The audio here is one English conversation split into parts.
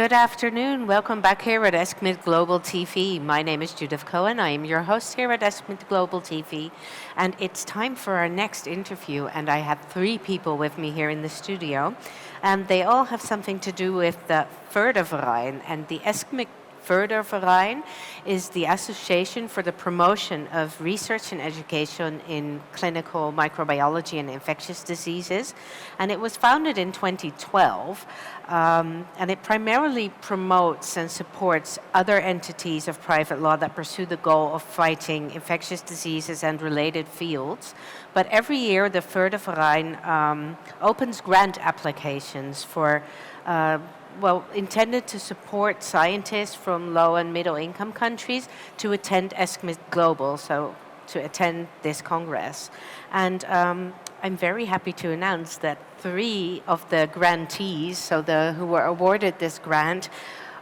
Good afternoon. Welcome back here at ESCMID Global TV. My name is Judith Cohen. I am your host here at ESCMID Global TV. And it's time for our next interview. And I have three people with me here in the studio. And they all have something to do with the Förderverein. And the ESCMID Förderverein is the Association for the Promotion of Research and Education in Clinical Microbiology and Infectious Diseases. And it was founded in 2012. And it primarily promotes and supports other entities of private law that pursue the goal of fighting infectious diseases and related fields. But every year, the Förderverein opens grant applications for intended to support scientists from low and middle income countries to attend ESCMID Global, so to attend this Congress. And I'm very happy to announce that three of the grantees, who were awarded this grant,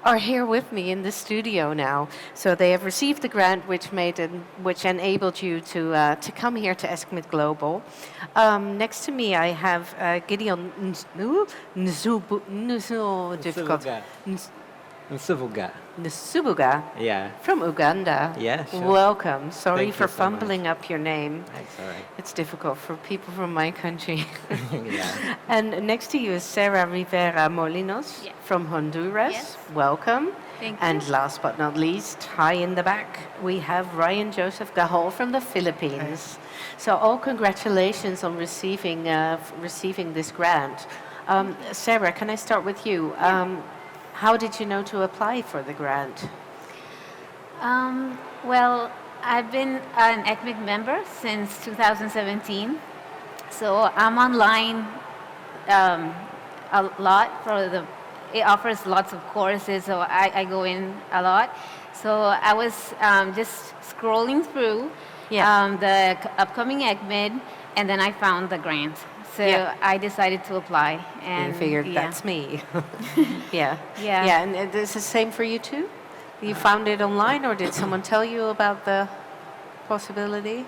are here with me in the studio now. So they have received the grant which enabled you to come here to ESCMID Global. Next to me I have Gideon Nsubuga. Yeah. From Uganda. Yeah, sure. Welcome. Sorry Thank for you so fumbling much. up your name. That's all right. It's difficult for people from my country. Yeah. And next to you is Sarah Rivera Molinos from Honduras. Yes. Welcome. Thank And you. last but not least, high in the back, we have Ryan Joseph Gahol from the Philippines. So all congratulations on receiving this grant. Sarah, can I start with you? How did you know to apply for the grant? Well, I've been an ECMID member since 2017, so I'm online a lot it offers lots of courses, so I go in a lot. So I was just scrolling through the upcoming ECMID, and then I found the grant. So I decided to apply. And you figured that's me. Yeah. Yeah. And is the same for you too? You found it online, or did someone tell you about the possibility?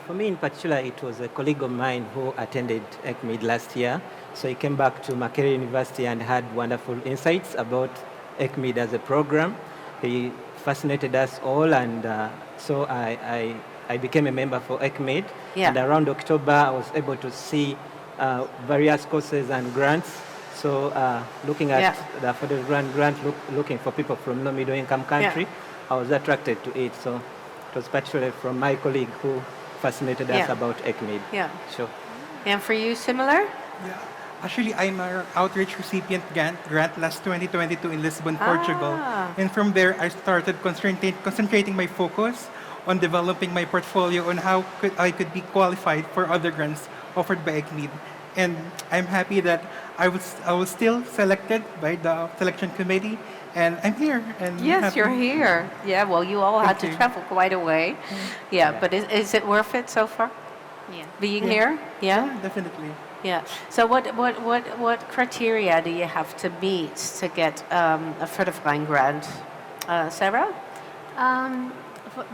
For me in particular, it was a colleague of mine who attended ECMID last year. So he came back to Makerere University and had wonderful insights about ECMID as a program. He fascinated us all, and so I became a member for ECMID. Yeah. And around October, I was able to see various courses and grants. So looking at the Förderverein grant, looking for people from low middle income country, I was attracted to it. So it was particularly from my colleague who fascinated us about ECMID. Yeah. Sure. And for you, similar? Yeah. Actually, I'm an outreach recipient grant last 2022 in Lisbon, Portugal. And from there, I started concentrating my focus on developing my portfolio on how I could be qualified for other grants offered by ECMID. And I'm happy that I was still selected by the selection committee, and I'm here. And Yes, happy. you're here. Yeah, well, you all had Thank to you. travel quite a way. Yeah, but is it worth it so far, Yeah. being here? Yeah? Definitely. Yeah. So what criteria do you have to meet to get a Förderverein grant? Sarah?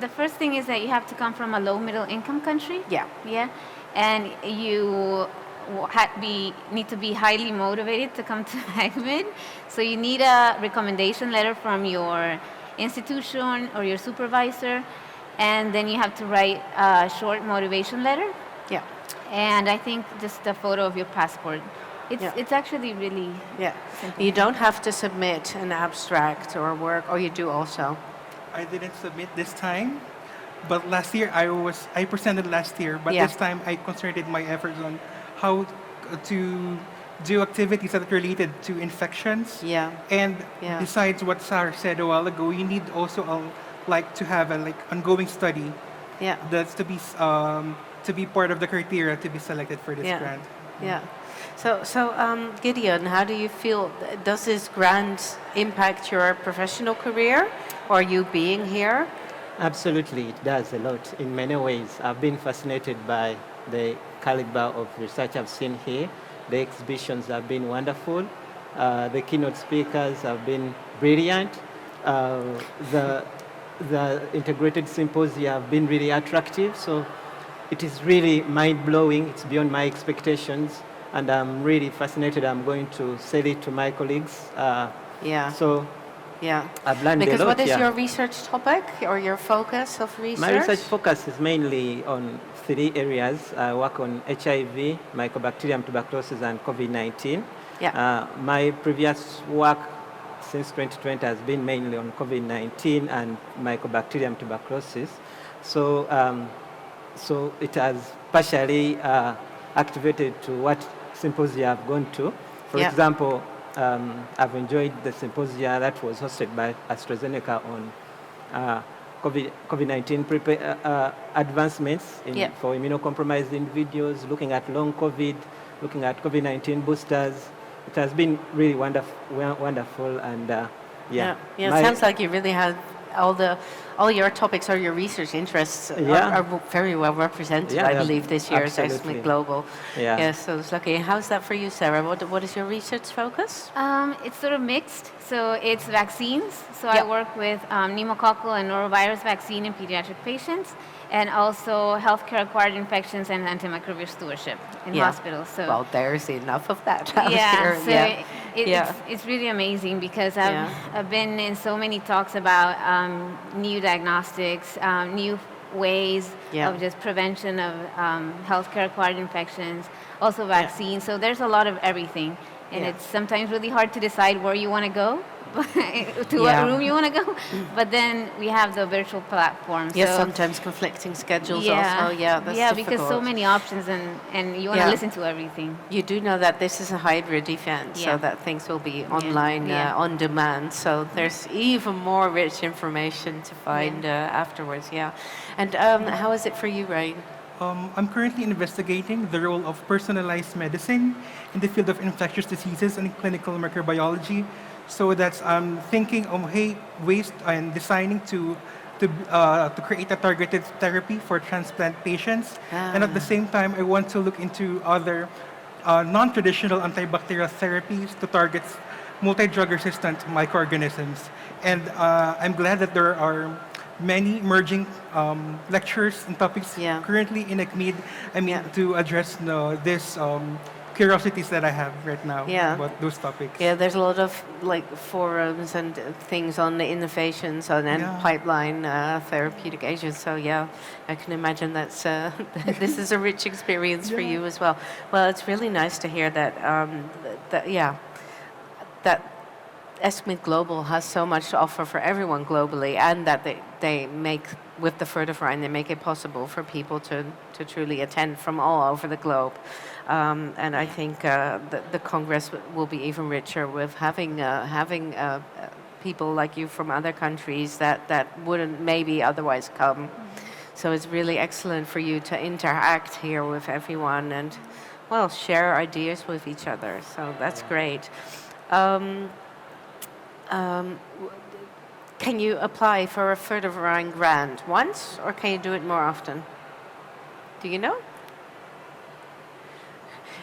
The first thing is that you have to come from a low middle income country. Yeah. Yeah. And you need to be highly motivated to come to ECMID. So you need a recommendation letter from your institution or your supervisor, and then you have to write a short motivation letter. Yeah. And I think just a photo of your passport. It's actually really Yeah. simple. You don't have to submit an abstract or work, or you do also. I didn't submit this time, but last year I presented last year, but Yeah. this time I concentrated my efforts on how to do activities that are related to infections. Yeah. And Yeah. besides what Sarah said a while ago, you need also to have a ongoing study Yeah. that's to be part of the criteria to be selected for this grant. Yeah. So Gideon, how do you feel? Does this grant impact your professional career, or you being here? Absolutely, it does a lot in many ways. I've been fascinated by the caliber of research I've seen here. The exhibitions have been wonderful. The keynote speakers have been brilliant. The integrated symposia have been really attractive. So it is really mind-blowing. It's beyond my expectations. And I'm really fascinated. I'm going to sell it to my colleagues Yeah. So Yeah. I've learned Because a lot. what is yeah. your research topic or your focus of research? My research focus is mainly on 3 areas. I work on HIV, Mycobacterium tuberculosis, and COVID-19. Yeah. My previous work since 2020 has been mainly on COVID-19 and Mycobacterium tuberculosis. So, so it has partially activated to what symposia I've gone to. For Yeah. example, I've enjoyed the symposia that was hosted by AstraZeneca on COVID-19 advancements Yeah. for immunocompromised individuals, looking at long COVID, looking at COVID-19 boosters. It has been really wonderful, and Yeah. It sounds like you really have all your topics or your research interests are very well represented, I believe, this year's absolutely. ESCMID Global. Yeah. Yes, so it's lucky. How's that for you, Sarah? What is your research focus? It's sort of mixed. So it's vaccines. So Yeah. I work with pneumococcal and norovirus vaccine in pediatric patients, and also healthcare-acquired infections and antimicrobial stewardship in Yeah. hospitals. So Well, there's enough of that out yeah, here. so Yeah. it's really amazing because Yeah. I've been in so many talks about new diagnostics, new ways Yeah. of just prevention of healthcare-acquired infections, also vaccines. So there's a lot of everything, and Yeah. it's sometimes really hard to decide where you want to go, to Yeah. what room you want to go. But then we have the virtual platform. Yes, so sometimes conflicting schedules yeah, also. Yeah, that's yeah, difficult. because so many options, and you want to Yeah. listen to everything. You do know that this is a hybrid event, so Yeah. that things will be online Yeah. on demand. So there's even more rich information to find afterwards. Yeah. And how is it for you, Ryan? I'm currently investigating the role of personalized medicine in the field of infectious diseases and clinical microbiology. So that's thinking of ways and designing to create a targeted therapy for transplant patients. And at the same time, I want to look into other non-traditional antibacterial therapies to target multi-drug resistant microorganisms. And I'm glad that there are many emerging lectures and topics Yeah. currently in ECMID. I mean, Yeah. to address this curiosities that I have right now Yeah. about those topics. Yeah, there's a lot of like forums and things on the innovations and Yeah. pipeline therapeutic agents. So yeah, I can imagine that's this is a rich experience for Yeah. you as well. Well, it's really nice to hear that that ESCMID Global has so much to offer for everyone globally, and that they make, with the Förderverein, they make it possible for people to truly attend from all over the globe. And I think the Congress will be even richer with having people like you from other countries that wouldn't maybe otherwise come. So it's really excellent for you to interact here with everyone and, well, share ideas with each other. So that's great. Can you apply for a Förderverein grant once, or can you do it more often? Do you know?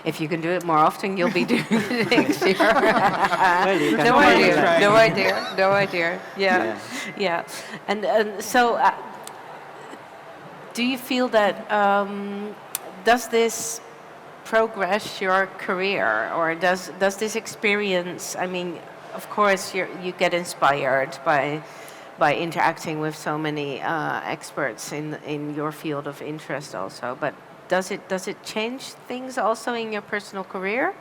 If you can do it more often, you'll be doing it next year. Well, you can No try. idea. No idea. No idea. Yeah. Yeah. And so, do you feel that does this progress your career, or does this experience? I mean, of course, you get inspired by interacting with so many experts in your field of interest, also. But does it change things also in your personal career?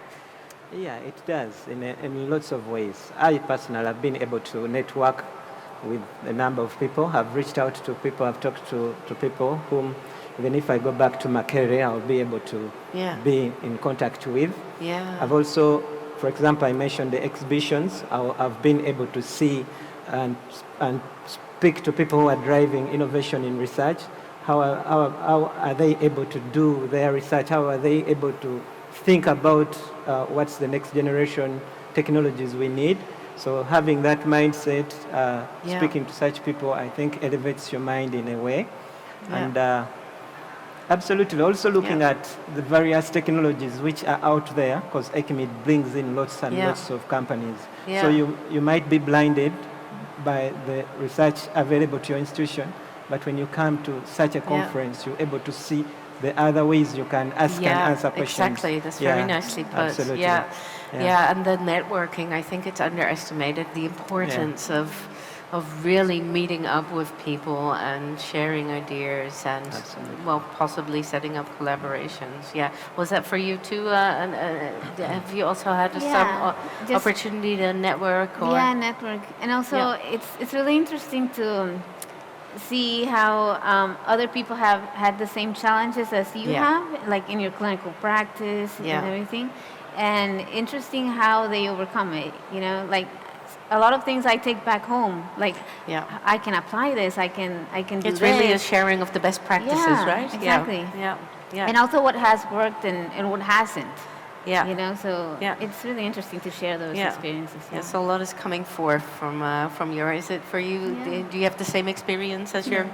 Yeah, it does in lots of ways. I personally have been able to network with a number of people. I've reached out to people. I've talked to people whom, even if I go back to Makerere, I'll be able to be in contact with. Yeah. I've also, for example, I mentioned the exhibitions. I've been able to see and speak to people who are driving innovation in research. How are they able to do their research? How are they able to think about what's the next generation technologies we need? So having that mindset, speaking to such people, I think elevates your mind in a way. Yeah. And absolutely, also looking at the various technologies which are out there, because ECMID brings in lots and lots of companies. Yeah. So you might be blinded by the research available to your institution, but when you come to such a conference, you're able to see the other ways you can ask and answer questions. Exactly. That's very nicely put. Absolutely. Yeah, and the networking, I think it's underestimated, the importance of really meeting up with people and sharing ideas and, well, possibly setting up collaborations. Yeah. Was that for you too? Have you also had some opportunity to network? Or? Yeah, network. And also, it's really interesting to see how other people have had the same challenges as you have, like in your clinical practice and everything. And interesting how they overcome it, you know, like a lot of things I take back home, like I can apply this, I can do this. It's really a sharing of the best practices, right? Exactly. Yeah. And also what has worked and what hasn't. Yeah. You know, so it's really interesting to share those experiences. Yeah, so a lot is coming forth from your, is it for you, do you have the same experience as your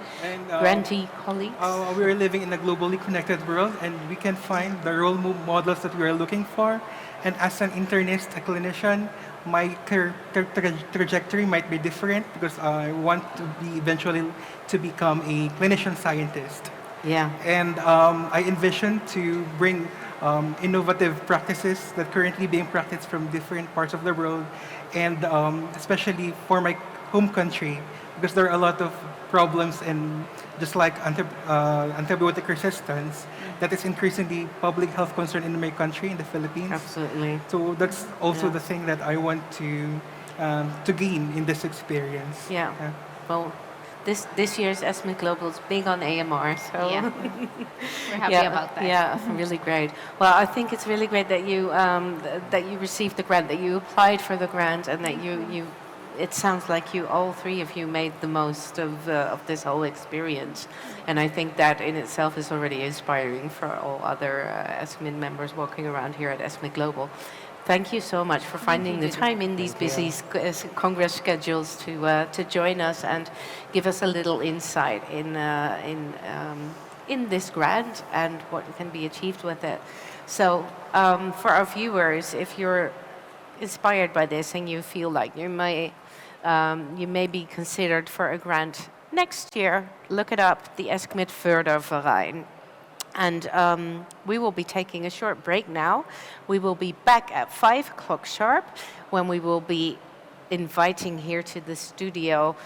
grantee colleagues? We're living in a globally connected world, and we can find the role models that we are looking for. And as an internist, a clinician, my career trajectory might be different because I want to be eventually to become a clinician scientist. Yeah. And I envision to bring innovative practices that currently being practiced from different parts of the world, and especially for my home country, because there are a lot of problems, and just like antibiotic resistance, that is increasingly public health concern in my country, in the Philippines. Absolutely. So that's also the thing that I want to gain in this experience. Yeah. Well, this year's ESCMID Global is big on AMR, so we're happy about that. Yeah, really great. Well, I think it's really great that you received the grant, that you applied for the grant, and that you it sounds like you, all three of you, made the most of this whole experience. And I think that in itself is already inspiring for all other ESCMID members walking around here at ESCMID Global. Thank you so much for finding the time in these busy Congress schedules to join us and give us a little insight in this grant and what can be achieved with it. So for our viewers, if you're inspired by this and you feel like you may be considered for a grant next year, look it up, the ESCMID Förderverein. And we will be taking a short break now. We will be back at 5 o'clock sharp, when we will be inviting here to the studio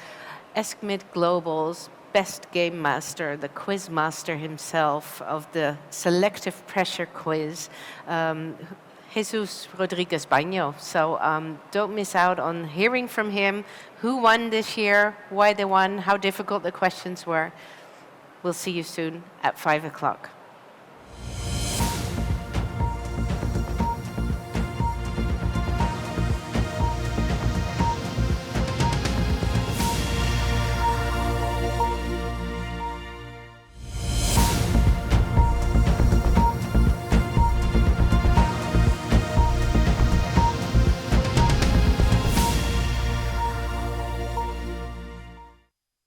ESCMID Global's best game master, the quiz master himself of the selective pressure quiz, Jesus Rodriguez Baño. So don't miss out on hearing from him who won this year, why they won, how difficult the questions were. We'll see you soon at 5 o'clock.